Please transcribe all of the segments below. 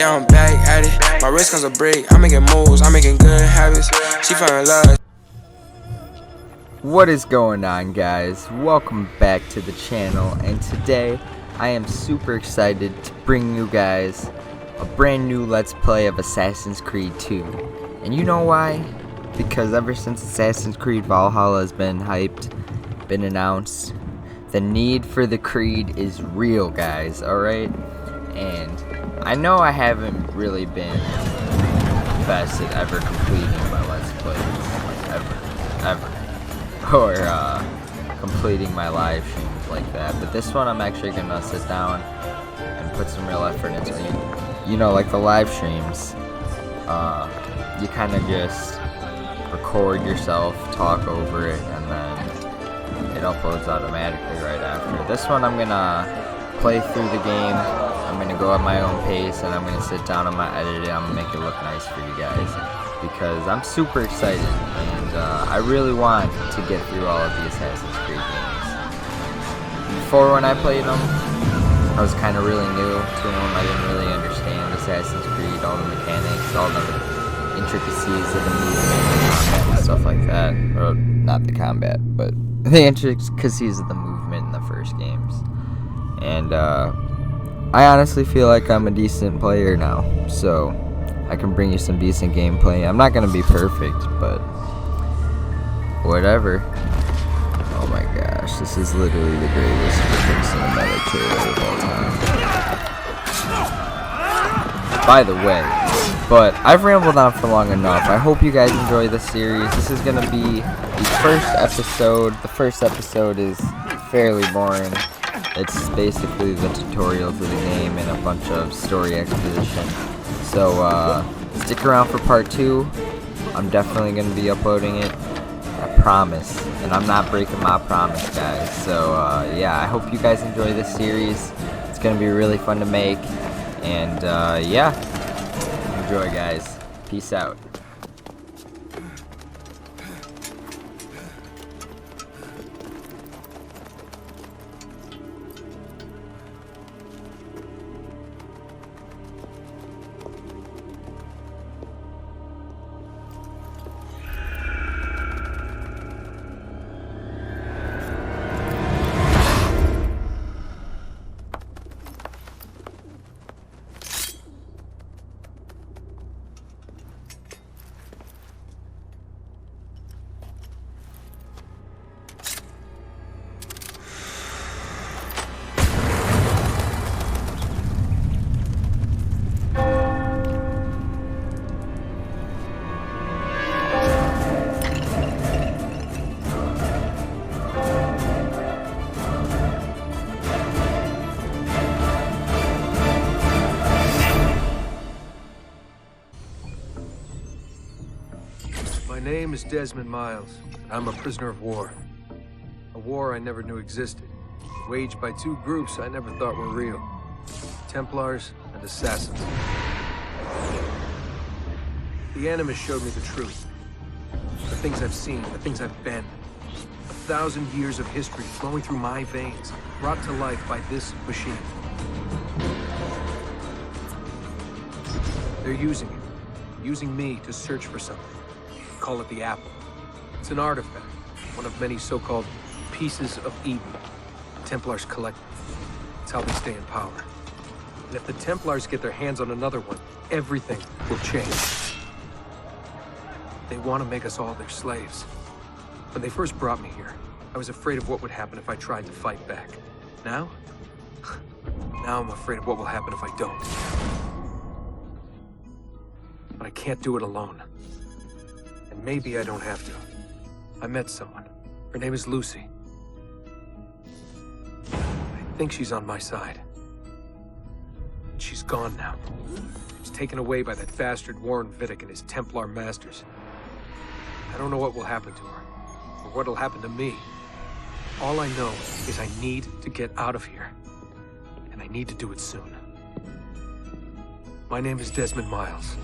Yeah, I'm back at it. My wrist comes a break. I'm making moves. I'm making good habits. She fell in love. What is going on, guys? Welcome back to the channel, and today I am super excited to bring you guys a brand new Let's Play of Assassin's Creed 2. And you know why? Because ever since Assassin's Creed Valhalla has been hyped, been announced, the need for the Creed is real, guys, alright? And I know I haven't really been best at ever completing my Let's Plays, like ever. Or completing my live streams like that, but this one I'm actually gonna sit down and put some real effort into it. You know, like the live streams, you kind of just record yourself, talk over it, and then it uploads automatically right after. This one I'm gonna play through the game. I'm gonna go at my own pace, and I'm gonna sit down on my editing. I'm gonna make it look nice for you guys, because I'm super excited, and I really want to get through all of the Assassin's Creed games. Before, when I played them, I was kind of really new to them. I didn't really understand Assassin's Creed, all the mechanics, all the intricacies of the movement and stuff like that. Or, not the combat, but the intricacies of the movement in the first games. And I honestly feel like I'm a decent player now, so I can bring you some decent gameplay. I'm not gonna be perfect, but whatever. Oh my gosh, this is literally the greatest freaking cinematic trailer of all time. By the way, but I've rambled on for long enough. I hope you guys enjoy this series. This is gonna be the first episode. The first episode is fairly boring. It's basically the tutorials of the game and a bunch of story exposition. So, stick around for part 2. I'm definitely going to be uploading it. I promise. And I'm not breaking my promise, guys. So, yeah, I hope you guys enjoy this series. It's going to be really fun to make. And, yeah. Enjoy, guys. Peace out. My name is Desmond Miles, and I'm a prisoner of war. A war I never knew existed, waged by two groups I never thought were real. Templars and Assassins. The Animus showed me the truth. The things I've seen, the things I've been. 1,000 years of history flowing through my veins, brought to life by this machine. They're using it. Using me to search for something. Call it the Apple. It's an artifact, one of many so-called pieces of Eden. The Templars collect them. It's how they stay in power. And if the Templars get their hands on another one, everything will change. They want to make us all their slaves. When they first brought me here, I was afraid of what would happen if I tried to fight back. Now? Now I'm afraid of what will happen if I don't. But I can't do it alone. And maybe I don't have to. I met someone. Her name is Lucy. I think she's on my side. She's gone now. She's taken away by that bastard Warren Vidic and his Templar masters. I don't know what will happen to her, or what'll happen to me. All I know is I need to get out of here. And I need to do it soon. My name is Desmond Miles,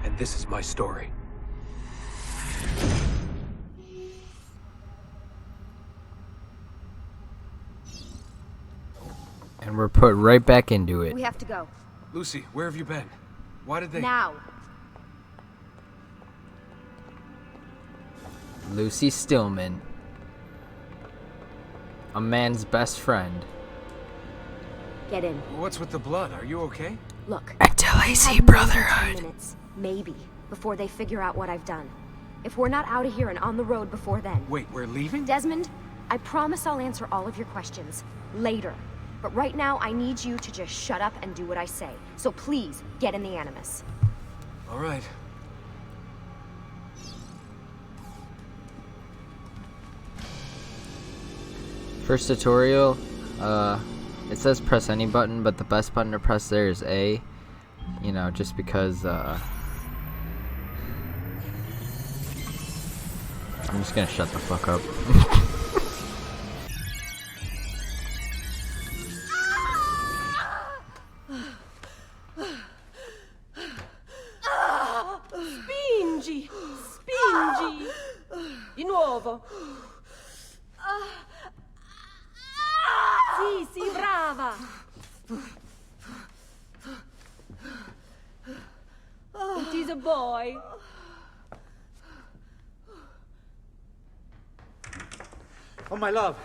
and this is my story. And we're put right back into it. We have to go. Lucy, where have you been? Why did they... Now. Lucy Stillman. A man's best friend. Get in. What's with the blood? Are you okay? Look. Until I I see have more than 10 brotherhood. minutes, maybe, before they figure out what I've done. If we're not out of here and on the road before then. Wait, we're leaving? Desmond, I promise I'll answer all of your questions later. But right now, I need you to just shut up and do what I say. So please, get in the Animus. All right. First tutorial, it says press any button, but the best button to press there is A. You know, just because, I'm just gonna shut the fuck up. Spingi! Spingi! Di nuovo! Sì, sì, brava! It is a boy. Oh, my love.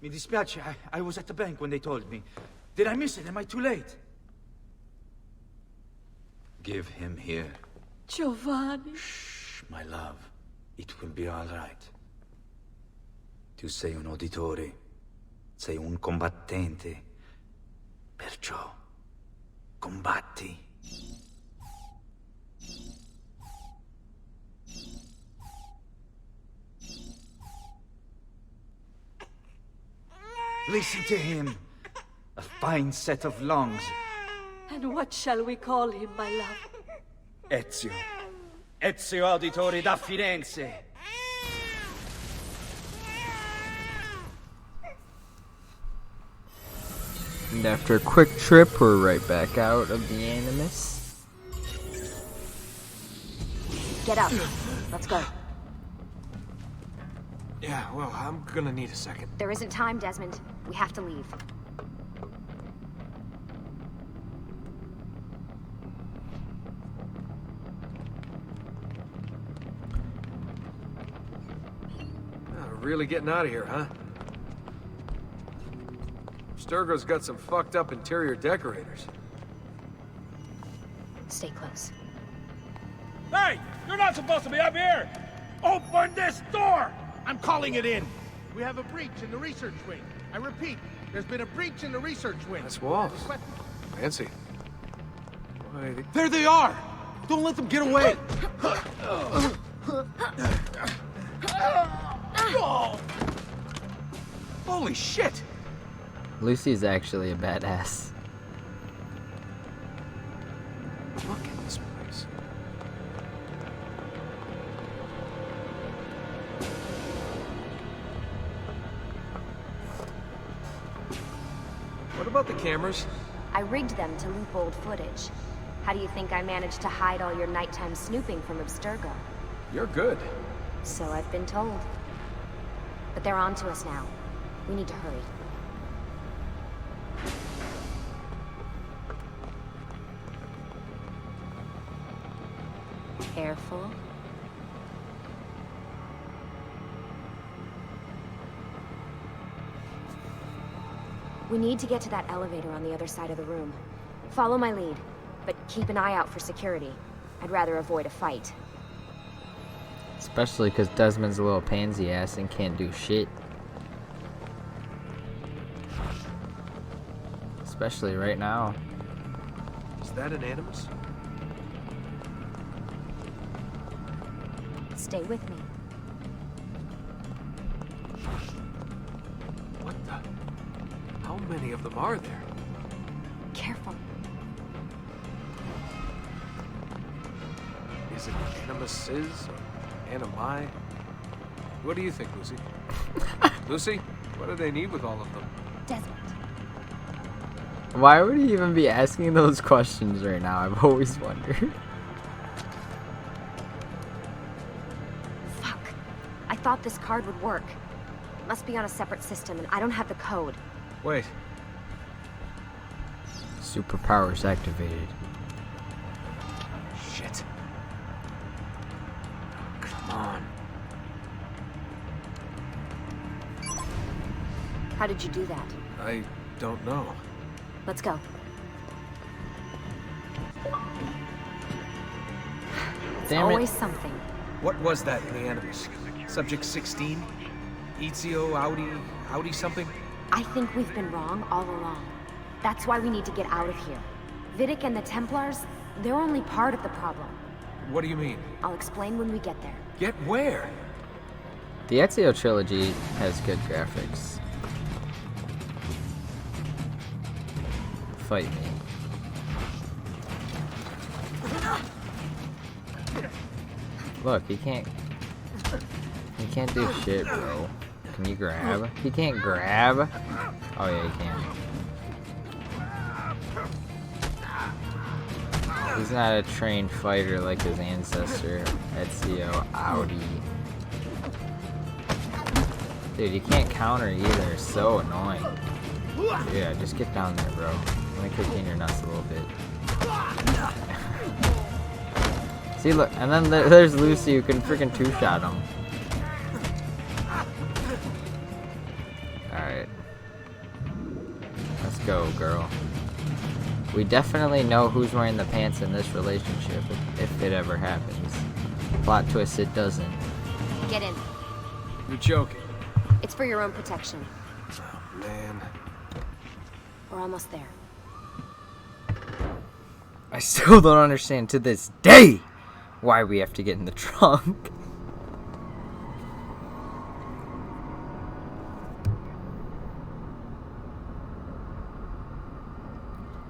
Mi dispiace. I was at the bank when they told me. Did I miss it? Am I too late? Give him here. Giovanni. Shh, my love. It will be all right. Tu sei un auditore. Sei un combattente. Perciò, combatti. Listen to him. A fine set of lungs. And what shall we call him, my love? Ezio. Ezio Auditore da Firenze. And after a quick trip, we're right back out of the Animus. Get up. Let's go. Yeah, well, I'm gonna need a second. There isn't time, Desmond. We have to leave. Really getting out of here, huh? Sturgo's got some fucked up interior decorators. Stay close. Hey! You're not supposed to be up here! Open this door! I'm calling it in! We have a breach in the research wing. I repeat, there's been a breach in the research wing. That's walls. Fancy. Why, There they are! Don't let them get away! holy shit! Lucy's actually a badass. Look at this place. What about the cameras? I rigged them to loop old footage. How do you think I managed to hide all your nighttime snooping from Abstergo? You're good. So I've been told. But they're on to us now. We need to hurry. Careful. We need to get to that elevator on the other side of the room. Follow my lead, but keep an eye out for security. I'd rather avoid a fight. Especially because Desmond's a little pansy ass and can't do shit. Especially right now. Is that an Animus? Stay with me. What the? How many of them are there? Careful. Is it Animuses or Animi? What do you think, Lucy? Lucy, what do they need with all of them? Desmond. Why would he even be asking those questions right now? I've always wondered. Fuck. I thought this card would work. It must be on a separate system, and I don't have the code. Wait. Superpowers activated. Shit. Come on. How did you do that? I don't know. Let's go. It's Damn it. always something. What was that in the Animus? Subject 16? Ezio, Audi something? I think we've been wrong all along. That's why we need to get out of here. Vidic and the Templars, they're only part of the problem. What do you mean? I'll explain when we get there. Get where? The Ezio trilogy has good graphics. Fight me. Look, he can't do shit, bro. Can you grab? He can't grab. Oh yeah, he can. He's not a trained fighter like his ancestor, Ezio Audi. Dude, you can't counter either. It's so annoying. Yeah, just get down there, bro. Let me kick you in your nuts a little bit. See, look, and then there's Lucy who can freaking two-shot him. Alright. Let's go, girl. We definitely know who's wearing the pants in this relationship, if it ever happens. Plot twist, it doesn't. Get in. You're joking. It's for your own protection. Oh, man. We're almost there. I still don't understand to this day why we have to get in the trunk.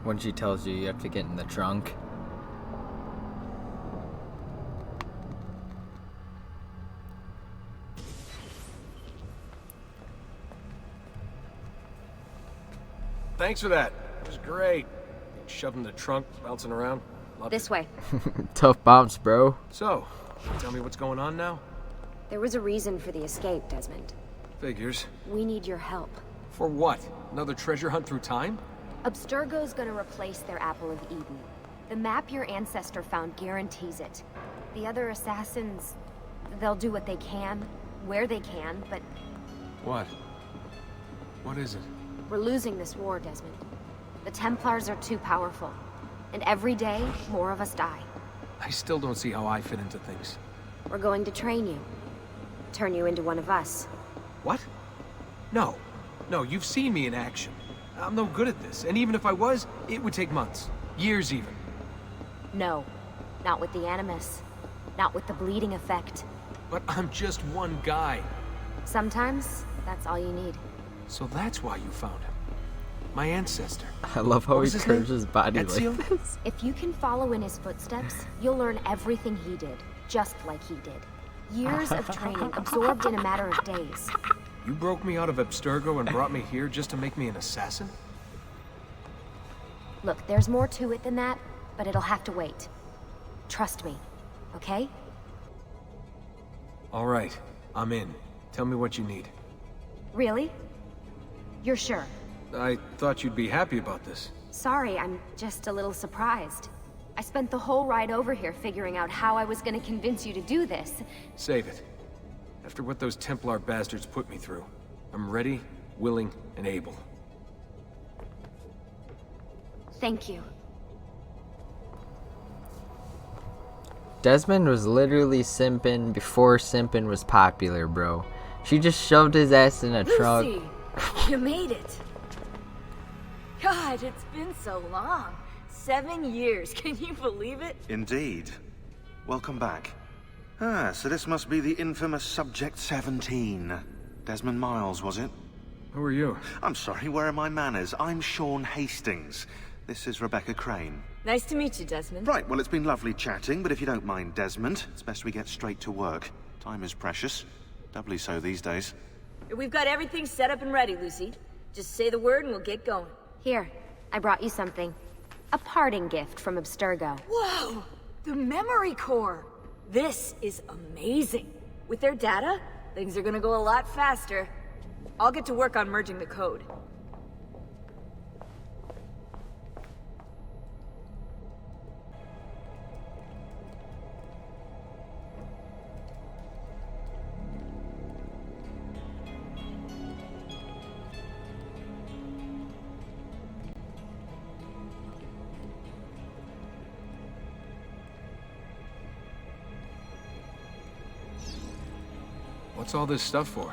When she tells you have to get in the trunk. Thanks for that. It was great. Shoved in the trunk, bouncing around. Loved This it. way. Tough bounce, bro. So, tell me what's going on now? There was a reason for the escape, Desmond. Figures. We need your help. For what? Another treasure hunt through time? Abstergo's gonna replace their Apple of Eden. The map your ancestor found guarantees it. The other assassins, they'll do what they can, where they can, but What? What is it? we're losing this war, Desmond. The Templars are too powerful, and every day, more of us die. I still don't see how I fit into things. We're going to train you. Turn you into one of us. What? No. No, you've seen me in action. I'm no good at this, and even if I was, it would take months. Years even. No, not with the Animus. Not with the bleeding effect. But I'm just one guy. Sometimes, that's all you need. So that's why you found him. My ancestor. I love how What he was his curves name? his body Ezio? like this. If you can follow in his footsteps, you'll learn everything he did, just like he did. Years of training absorbed in a matter of days. You broke me out of Abstergo and brought me here just to make me an assassin? Look, there's more to it than that, but it'll have to wait. Trust me, okay? All right, I'm in. Tell me what you need. Really? You're sure? I thought you'd be happy about this. Sorry, I'm just a little surprised. I spent the whole ride over here figuring out how I was gonna convince you to do this. Save it. After what those Templar bastards put me through, I'm ready, willing, and able. Thank you. Desmond was literally simping before simping was popular, bro. She just shoved his ass in a trunk. Lucy, you made it. God, it's been so long. 7 years, can you believe it? Indeed. Welcome back. Ah, so this must be the infamous Subject 17. Desmond Miles, was it? Who are you? I'm sorry, where are my manners? I'm Sean Hastings. This is Rebecca Crane. Nice to meet you, Desmond. Right, well, it's been lovely chatting, but if you don't mind, Desmond, it's best we get straight to work. Time is precious. Doubly so these days. We've got everything set up and ready, Lucy. Just say the word and we'll get going. Here, I brought you something. A parting gift from Abstergo. Whoa! The memory core! This is amazing. With their data, things are gonna go a lot faster. I'll get to work on merging the code. What's all this stuff for?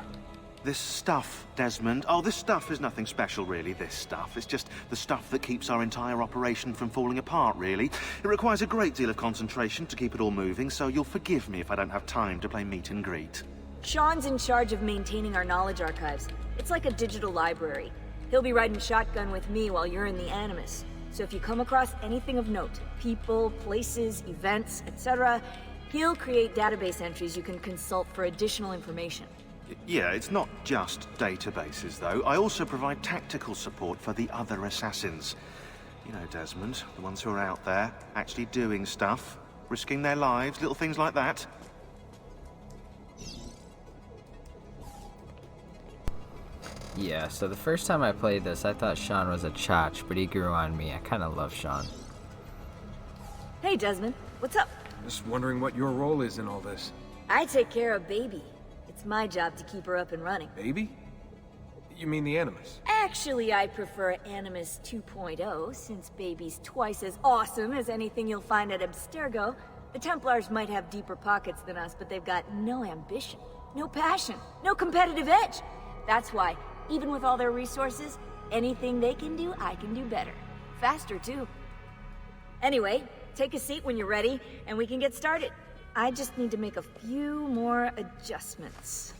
This stuff, Desmond. Oh, this stuff is nothing special, really, this stuff. It's just the stuff that keeps our entire operation from falling apart, really. It requires a great deal of concentration to keep it all moving, so you'll forgive me if I don't have time to play meet and greet. Sean's in charge of maintaining our knowledge archives. It's like a digital library. He'll be riding shotgun with me while you're in the Animus. So if you come across anything of note, people, places, events, etc., he'll create database entries you can consult for additional information. Yeah, it's not just databases, though. I also provide tactical support for the other assassins. You know, Desmond, the ones who are out there, actually doing stuff, risking their lives, little things like that. Yeah, so the first time I played this, I thought Sean was a chotch, but he grew on me. I kind of love Sean. Hey, Desmond. What's up? Just wondering what your role is in all this. I take care of Baby. It's my job to keep her up and running. Baby? You mean the Animus? Actually, I prefer Animus 2.0, since Baby's twice as awesome as anything you'll find at Abstergo. The Templars might have deeper pockets than us, but they've got no ambition, no passion, no competitive edge. That's why, even with all their resources, anything they can do, I can do better. Faster, too. Anyway, take a seat when you're ready, and we can get started. I just need to make a few more adjustments.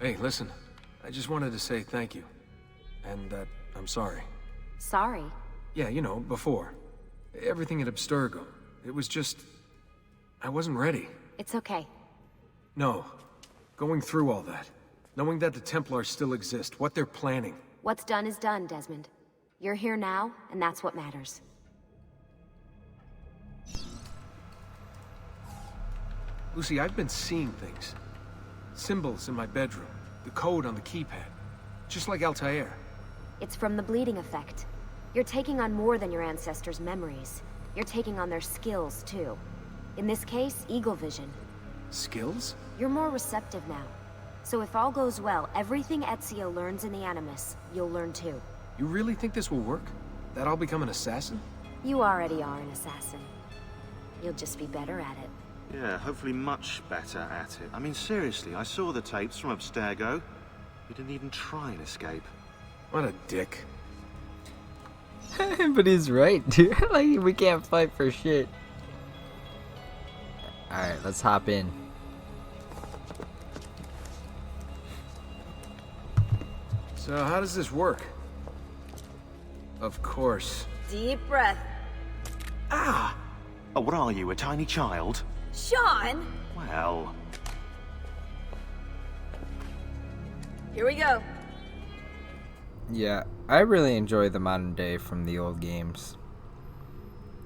Hey, listen. I just wanted to say thank you. And that I'm sorry. Sorry? Yeah, you know, before. Everything at Abstergo. It was just... I wasn't ready. It's okay. No. Going through all that. Knowing that the Templars still exist, what they're planning. What's done is done, Desmond. You're here now, and that's what matters. Lucy, I've been seeing things. Symbols in my bedroom. The code on the keypad. Just like Altair. It's from the bleeding effect. You're taking on more than your ancestors' memories. You're taking on their skills, too. In this case, eagle vision. Skills? You're more receptive now. So if all goes well, everything Ezio learns in the Animus, you'll learn too. You really think this will work? That I'll become an assassin? You already are an assassin. You'll just be better at it. Yeah, hopefully much better at it. I mean, seriously, I saw the tapes from Abstergo. You didn't even try and escape. What a dick. But he's right, dude. Like, we can't fight for shit. Alright, let's hop in. So how does this work? Of course. Deep breath. Ah! Oh, what are you, a tiny child? Sean! Well... Here we go. Yeah, I really enjoy the modern day from the old games.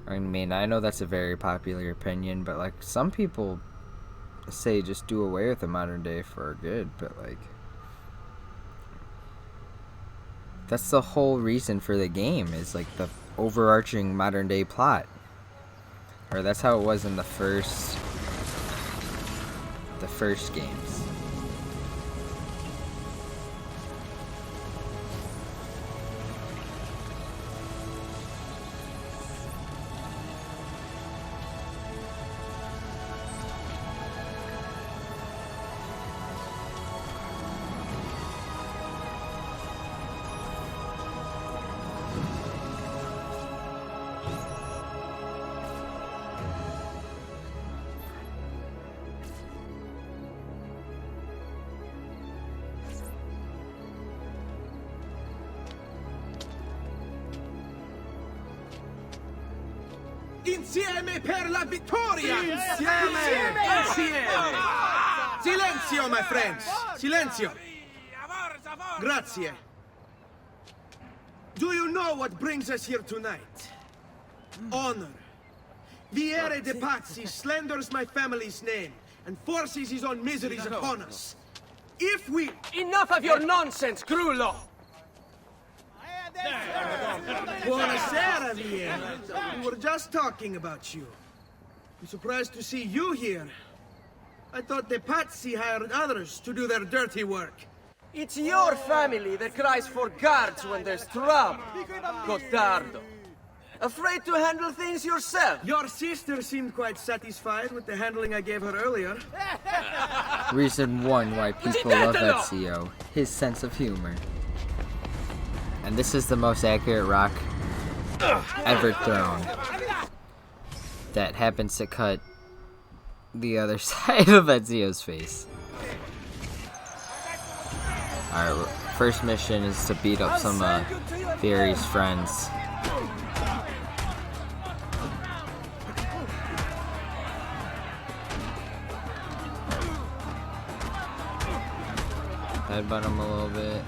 I mean, I know that's a very popular opinion, but like, some people say just do away with the modern day for good, but like, that's the whole reason for the game, is like the overarching modern day plot. Or that's how it was in the first games. Insieme per la vittoria! Insieme! Silenzio, my friends! Silenzio! Grazie. Do you know what brings us here tonight? Honor. Viere de Pazzi slanders my family's name and forces his own miseries upon us. If we... Enough of your nonsense, Grullo! Buonasera, Viere. We were just talking about you. I'm surprised to see you here. I thought the Pazzi hired others to do their dirty work. It's your family that cries for guards when there's trouble, Gottardo. Afraid to handle things yourself? Your sister seemed quite satisfied with the handling I gave her earlier. Reason 1 why people love Ezio, his sense of humor. And this is the most accurate rock ever thrown. That happens to cut the other side of Ezio's face. Alright, first mission is to beat up some Fairy's friends. Headbutt him a little bit.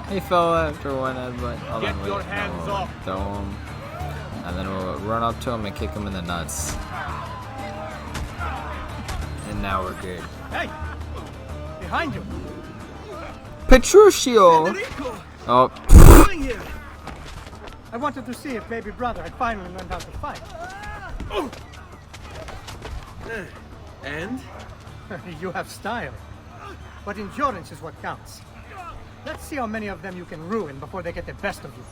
He fell after one headbutt. Hold on, wait. your hands No, off. throw him. And then we'll run up to him and kick him in the nuts. And now we're good. Hey! Behind you! Petruchio! Federico! Oh. What are you doing here? I wanted to see if baby brother had finally learned how to fight. And? You have style. But endurance is what counts. Let's see how many of them you can ruin before they get the best of you.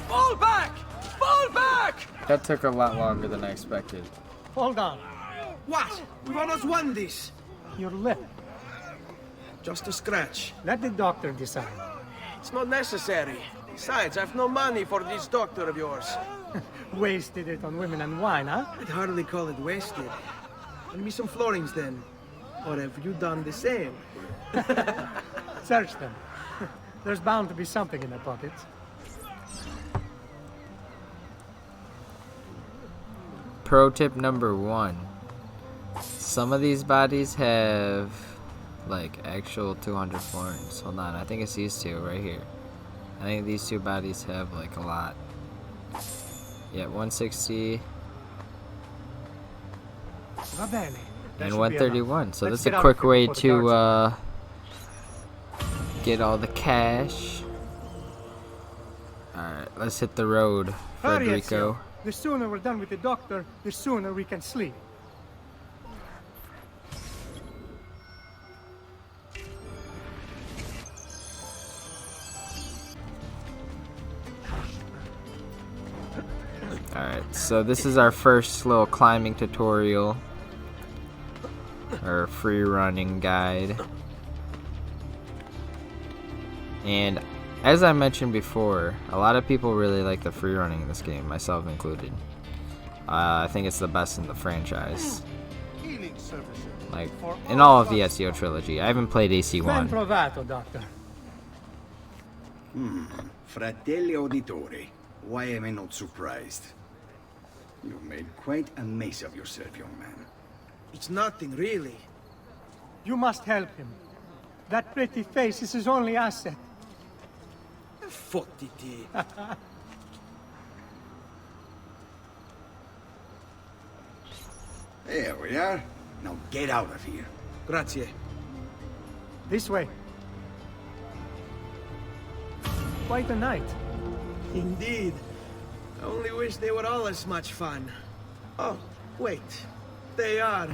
Fall back! Fall back! That took a lot longer than I expected. Hold on. What? We've almost won this. Your lip. Just a scratch. Let the doctor decide. It's not necessary. Besides, I've no money for this doctor of yours. Wasted it on women and wine, huh? I'd hardly call it wasted. Lend me some florins then. Or have you done the same? Search them. There's bound to be something in their pockets. Pro tip number 1. Some of these bodies have like actual 200 florins. Hold on, I think it's these two right here. I think these two bodies have like a lot. Yeah, 160 Va bene. That and should be 131. So Let's that's get a out quick of here way before the guards to get all the cash. Alright, let's hit the road, Hurry, Federico. Ezio. The sooner we're done with the doctor, the sooner we can sleep. Alright, so this is our first little climbing tutorial. Or free running guide. And as I mentioned before, a lot of people really like the free running in this game, myself included. I think it's the best in the franchise. Like, in all of the Ezio trilogy. I haven't played Ben AC1. provato, doctor. Fratelli Auditore, why am I not surprised? You've made quite a mess of yourself, young man. It's nothing, really. You must help him. That pretty face is his only asset. Fottiti. There we are. Now get out of here. Grazie. This way. Quite a night. Indeed. I only wish they were all as much fun. Oh, wait. They are.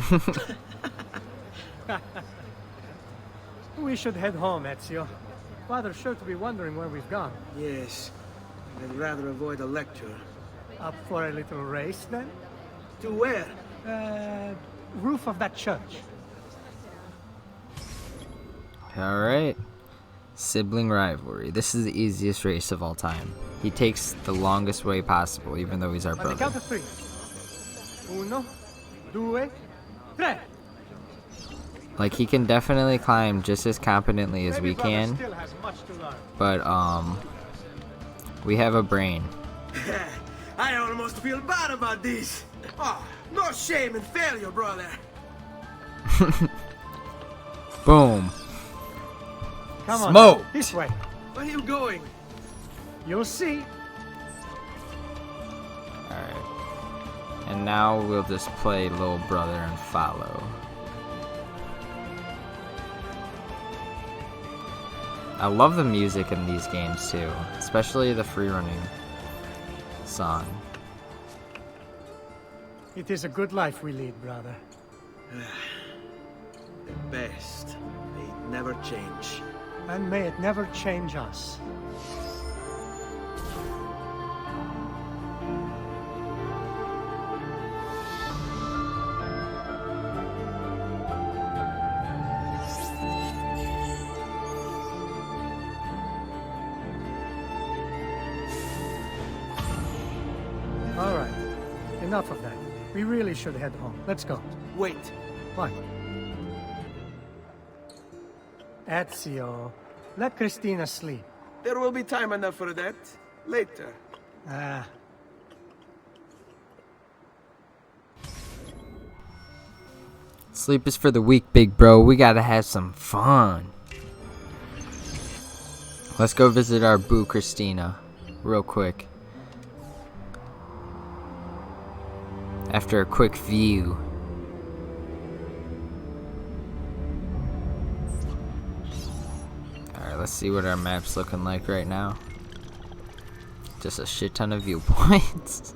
We should head home, Ezio. Father's sure to be wondering where we've gone. Yes. I'd rather avoid a lecture. Up for a little race, then? To where? Roof of that church. Alright. Sibling rivalry. This is the easiest race of all time. He takes the longest way possible, even though he's our On the brother. count of 3. 1, 2, 3. Like, he can definitely climb just as competently as we can, Still has much to learn. but we have a brain. I almost feel bad about this. Oh, no shame in failure, brother. Boom. Come on. Smoke. This way. Where are you going? You'll see. Alright. And now we'll just play little brother and follow. I love the music in these games too, especially the free running song. It is a good life we lead, brother. The best. May it never change. And may it never change us. All right. Enough of that. We really should head home. Let's go. Wait. What? Ezio, let Christina sleep. There will be time enough for that. Later. Ah. Sleep is for the weak, big bro. We gotta have some fun. Let's go visit our boo Christina real quick. After a quick view. Alright, let's see what our map's looking like right now. Just a shit ton of viewpoints.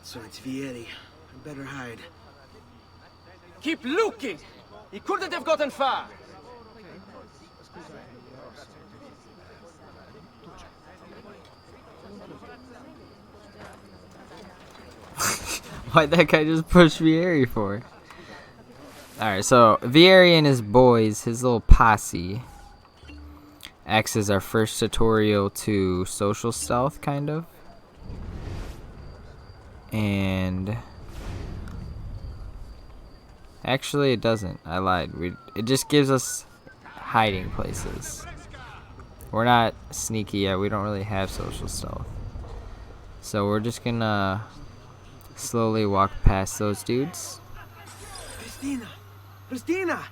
So it's Vieri. I better hide. Keep looking! He couldn't have gotten far! Why'd that guy just push Vieri for? Alright, so Vieri and his boys, his little posse, acts as our first tutorial to social stealth, kind of. And actually it doesn't. I lied. It just gives us hiding places. We're not sneaky yet. We don't really have social stealth. So we're just gonna slowly walk past those dudes. Christina! Christina!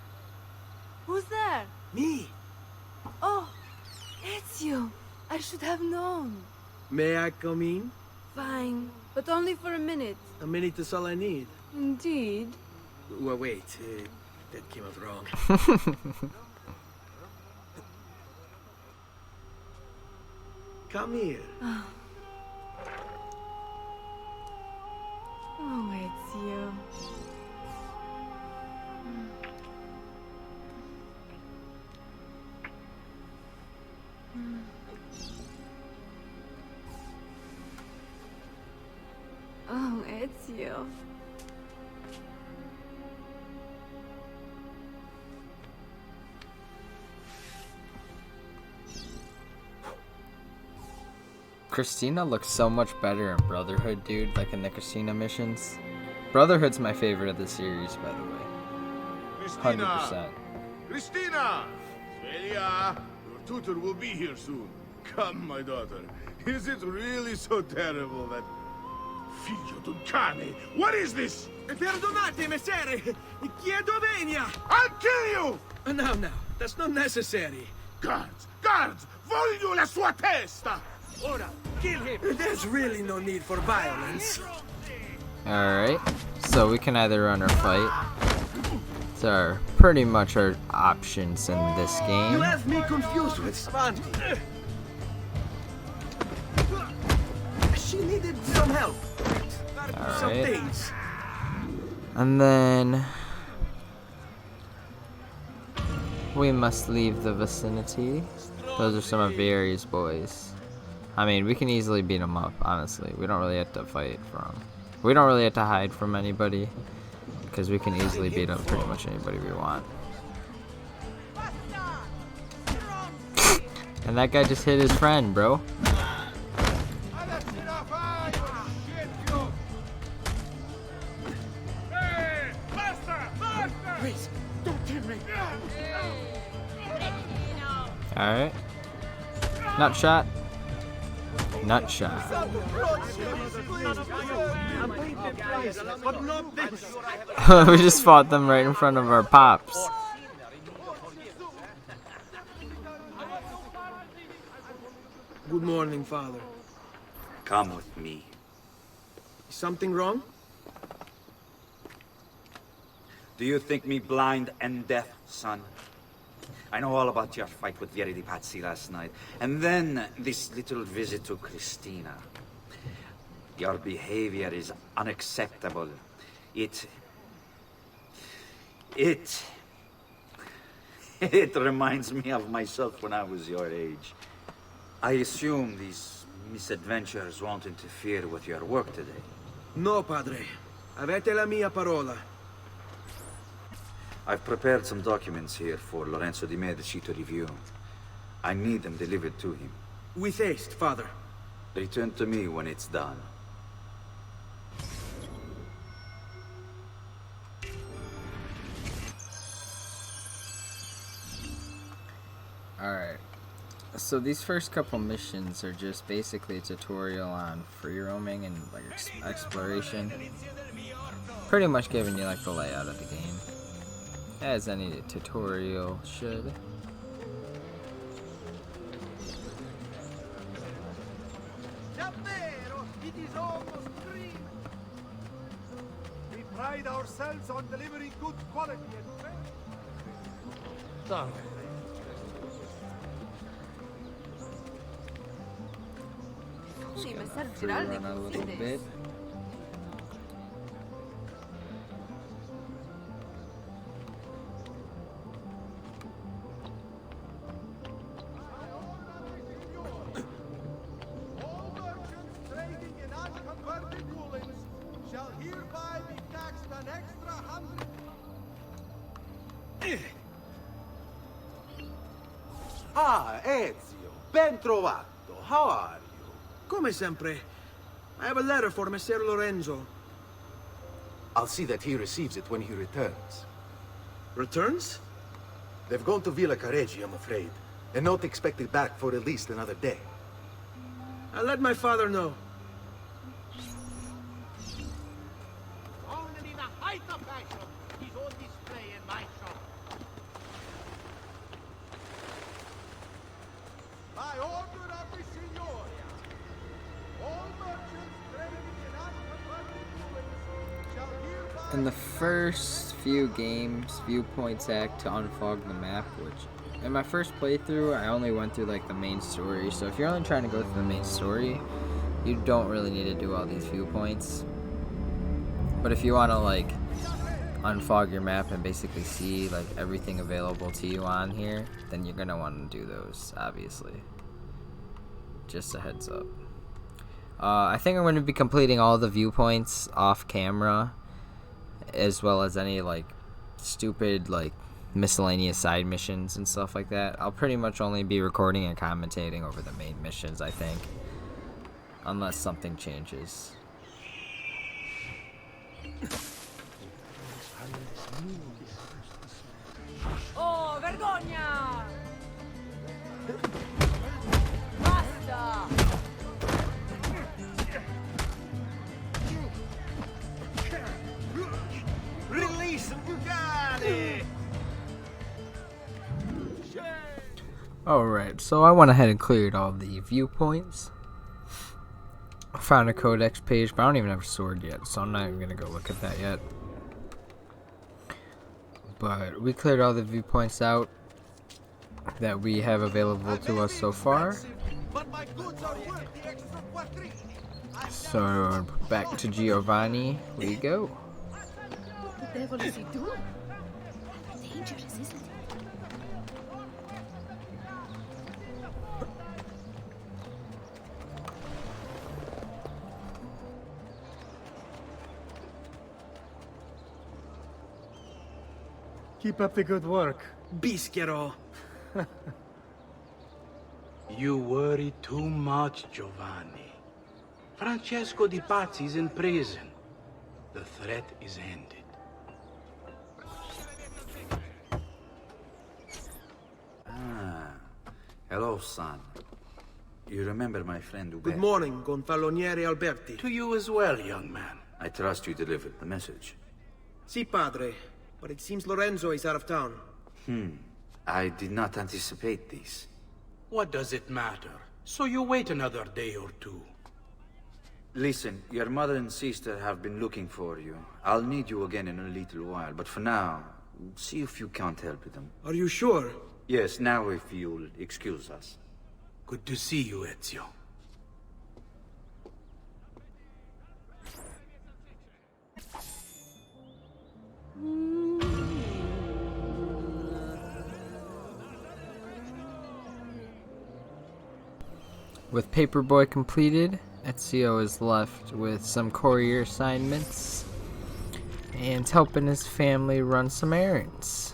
Who's there? Me! Oh, Ezio! I should have known. May I come in? Fine, but only for a minute. A minute is all I need. Indeed. Well, wait. That came out wrong. Come here. Oh, Ezio. Oh, Ezio. Christina looks so much better in Brotherhood, dude, like in the Christina missions. Brotherhood's my favorite of the series, by the way. 100%. Christina! Svelia! Your tutor will be here soon. Come, my daughter. Is it really so terrible that... Figlio d'un cane! What is this? Perdonate, messere! Chiedo venia! I'll kill you! No, that's not necessary. Guards! Guards! Voglio la sua testa! Ora, kill him! There's really no need for violence. Alright, so we can either run or fight. These are pretty much our options in this game. You have me confused with Svanti. She needed some help. Some Alright. things. And then we must leave the vicinity. Those are some of Vieri's boys. I mean, we can easily beat them up, honestly. We don't really have to fight from. We don't really have to hide from anybody, because we can easily beat up pretty much anybody we want. And that guy just hit his friend, bro. Please, don't kill me. Alright. Nut shot. Nut shot. We just fought them right in front of our pops. Good morning, Father. Come with me. Is something wrong? Do you think me blind and deaf, son? I know all about your fight with Vieri di Pazzi last night, and then this little visit to Christina. Your behavior is unacceptable. It reminds me of myself when I was your age. I assume these misadventures won't interfere with your work today. No, padre. Avete la mia parola. I've prepared some documents here for Lorenzo di Medici to review. I need them delivered to him. With haste, father. Return to me when it's done. Alright, so these first couple missions are just basically a tutorial on free roaming and like exploration. Pretty much giving you like the layout of the game, as any tutorial should. It is almost green. We pride ourselves on delivering good quality and fair. Sì, ma Free Geraldi run a little bit. All merchants trading in unconverted woolens shall hereby be taxed an extra 100. Ah, Ezio, ben trovato. How are you? Come sempre. I have a letter for Messer Lorenzo. I'll see that he receives it when he returns. Returns? They've gone to Villa Careggi, I'm afraid, and not expected back for at least another day. I'll let my father know. Only the height of fashion is on display in my shop. By order of the Signoria, all merchants trading in unconverted woolens shall hereby... In the first few games, viewpoints act to unfog the map, which in my first playthrough I only went through like the main story, so if you're only trying to go through the main story, you don't really need to do all these viewpoints. But if you want to like unfog your map and basically see like everything available to you on here, then you're gonna want to do those, obviously. Just a heads up. I think I'm going to be completing all the viewpoints off camera, as well as any like stupid like miscellaneous side missions and stuff like that. I'll pretty much only be recording and commentating over the main missions, I think, unless something changes. Oh, vergogna! Basta! Release Bugatti! Alright, so I went ahead and cleared all the viewpoints. I found a codex page, but I don't even have a sword yet, so I'm not even going to go look at that yet. But we cleared all the viewpoints out that we have available to us so far. So back to Giovanni we go. What the devil is he doing? Dangerous, isn't it? Keep up the good work. Bischero. You worry too much, Giovanni. Francesco Di Pazzi's in prison. The threat is ended. Ah, hello, son. You remember my friend Ube? Good morning, Gonfaloniere Alberti. To you as well, young man. I trust you delivered the message. Si, padre. But it seems Lorenzo is out of town. I did not anticipate this. What does it matter? So you wait another day or two. Listen, your mother and sister have been looking for you. I'll need you again in a little while, but for now, see if you can't help them. Are you sure? Yes, now if you'll excuse us. Good to see you, Ezio. With Paperboy completed, Ezio is left with some courier assignments and helping his family run some errands.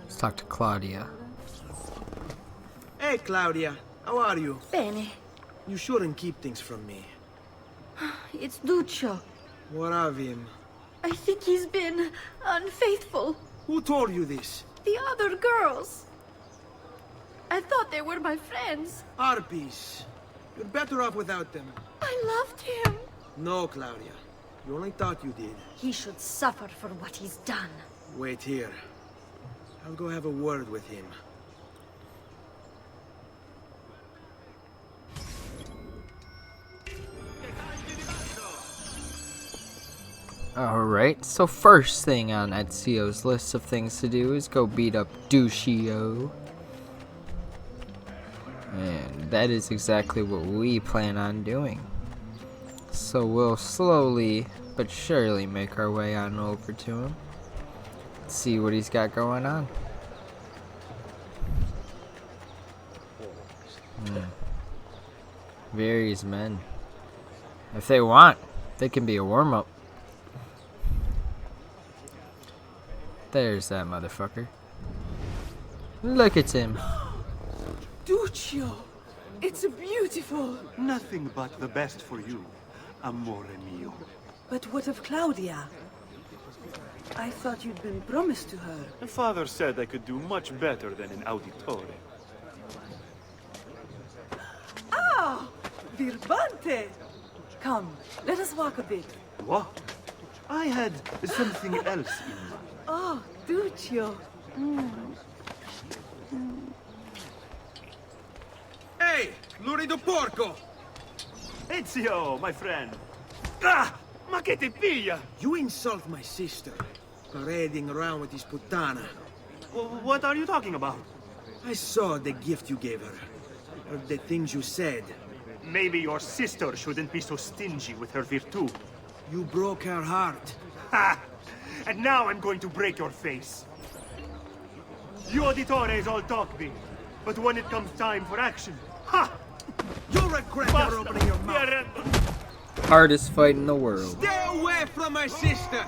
Let's talk to Claudia. Hey, Claudia. How are you? Bene. You shouldn't keep things from me. It's Duccio. What of him? I think he's been unfaithful. Who told you this? The other girls. I thought they were my friends. Harpies. You're better off without them. I loved him. No, Claudia. You only thought you did. He should suffer for what he's done. Wait here. I'll go have a word with him. Alright, so first thing on Ezio's list of things to do is go beat up Duccio. And that is exactly what we plan on doing. So we'll slowly but surely make our way on over to him. See what he's got going on. Various men. If they want, they can be a warm-up. There's that motherfucker. Look at him. Duccio, it's beautiful. Nothing but the best for you, amore mio. But what of Claudia? I thought you'd been promised to her. My father said I could do much better than an Auditore. Ah! Birbante! Come, let us walk a bit. What? I had something else in mind. Oh, Duccio. Hey, lurido porco! Ezio, my friend. Ah! Ma che te piglia? You insult my sister, parading around with this putana. What are you talking about? I saw the gift you gave her. Heard the things you said. Maybe your sister shouldn't be so stingy with her virtù. You broke her heart. Ha! And now I'm going to break your face. You Auditores all talk big, but when it comes time for action, ha! You'll regret never opening your mouth. Hardest fight in the world. Stay away from my sister!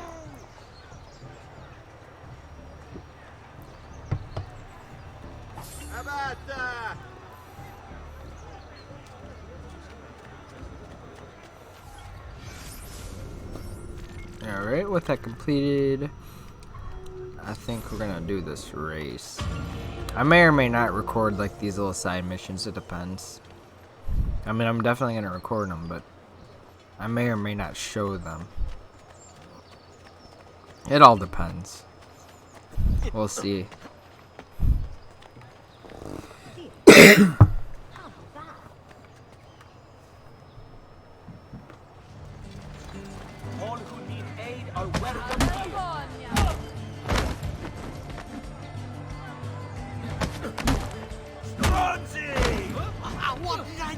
Alright, with that completed, I think we're gonna do this race. I may or may not record like these little side missions, it depends. I mean, I'm definitely gonna record them, but I may or may not show them. It all depends. We'll see. All who need aid are welcome here. What did I...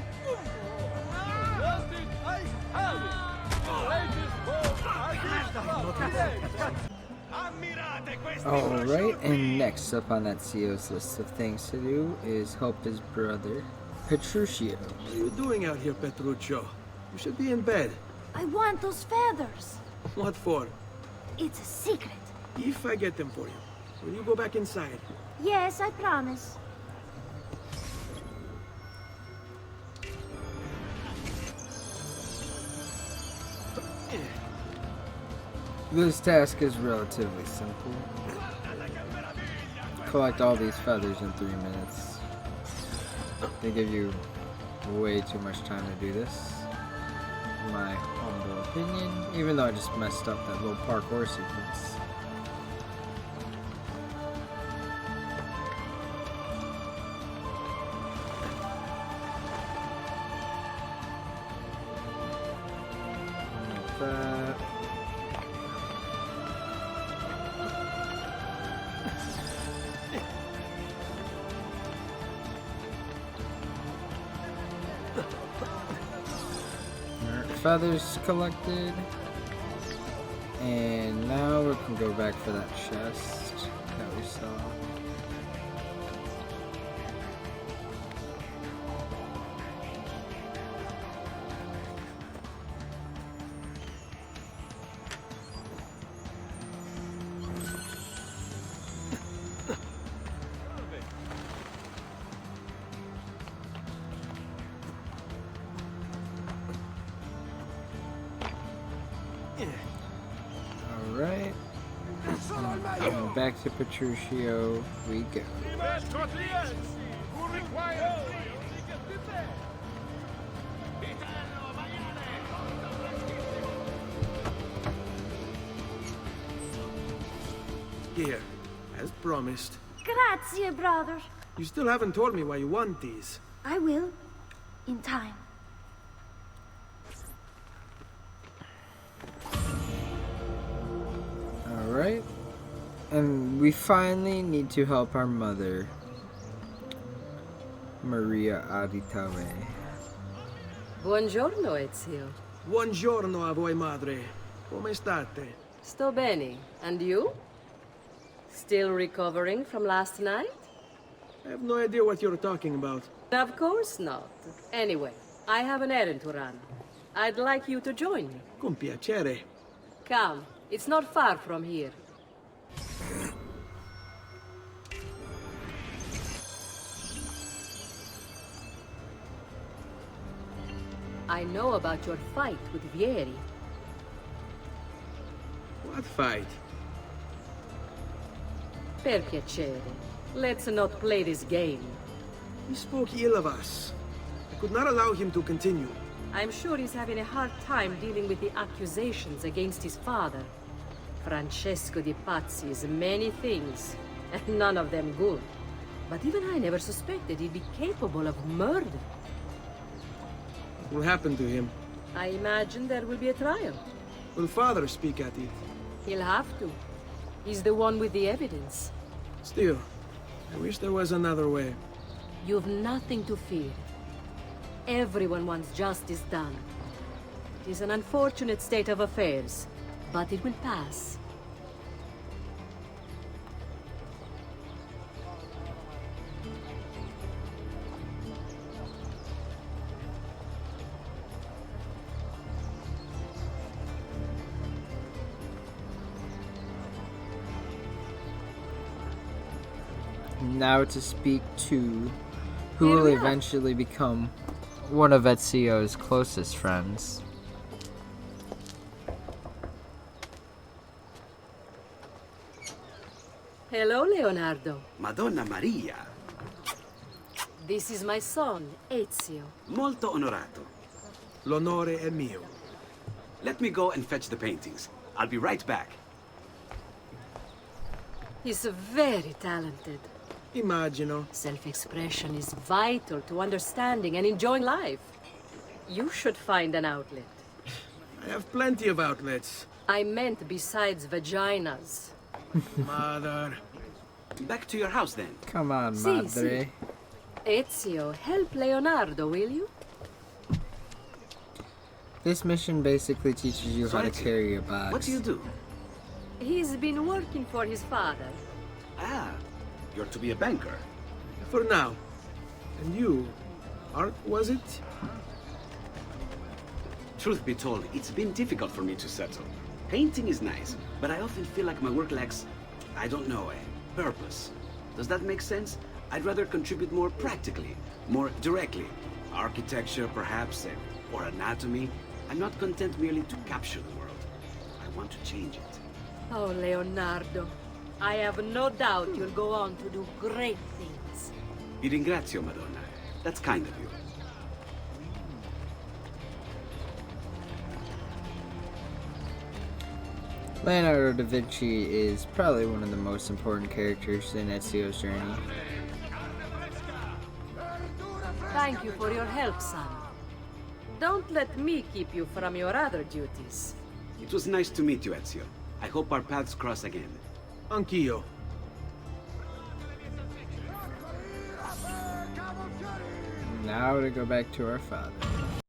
Alright, and next up on Ezio's list of things to do is help his brother, Petruchio. What are you doing out here, Petruccio? You should be in bed. I want those feathers. What for? It's a secret. If I get them for you, will you go back inside? Yes, I promise. This task is relatively simple. Collect all these feathers in 3 minutes. They give you way too much time to do this, in my humble opinion, even though I just messed up that little parkour sequence. that. Feathers collected, and now we can go back for that chest that we saw. Alright, and back to Petruchio we go. Here, as promised. Grazie, brother. You still haven't told me why you want these. I will. In time. Alright, and we finally need to help our mother, Maria Auditore. Buongiorno, Ezio. Buongiorno a voi, madre. Come state? Sto bene. And you? Still recovering from last night? I have no idea what you're talking about. Of course not. Anyway, I have an errand to run. I'd like you to join me. Con piacere. Come. It's not far from here. I know about your fight with Vieri. What fight? Per piacere. Let's not play this game. He spoke ill of us. I could not allow him to continue. I'm sure he's having a hard time dealing with the accusations against his father. Francesco di Pazzi is many things, and none of them good. But even I never suspected he'd be capable of murder. What will happen to him? I imagine there will be a trial. Will father speak at it? He'll have to. He's the one with the evidence. Still, I wish there was another way. You've nothing to fear. Everyone wants justice done. It is an unfortunate state of affairs, but it will pass. Now to speak to who will eventually become one of Ezio's closest friends. Hello, Leonardo. Madonna Maria. This is my son, Ezio. Molto onorato. L'onore è mio. Let me go and fetch the paintings. I'll be right back. He's very talented. Immagino. Self-expression is vital to understanding and enjoying life. You should find an outlet. I have plenty of outlets. I meant besides vaginas. Mother. Back to your house then. Come on, madre. Ezio, help Leonardo, will you? This mission basically teaches you how to carry a box. What do you do? He's been working for his father. Ah, you're to be a banker. For now. And you? Art, was it? Truth be told, it's been difficult for me to settle. Painting is nice, but I often feel like my work lacks, I don't know, a purpose. Does that make sense? I'd rather contribute more practically, more directly. Architecture, perhaps, or anatomy. I'm not content merely to capture the world. I want to change it. Oh, Leonardo. I have no doubt you'll go on to do great things. Vi ringrazio, Madonna. That's kind of you. Leonardo da Vinci is probably one of the most important characters in Ezio's journey. Thank you for your help, son. Don't let me keep you from your other duties. It was nice to meet you, Ezio. I hope our paths cross again. Anch'io. Now to go back to our father.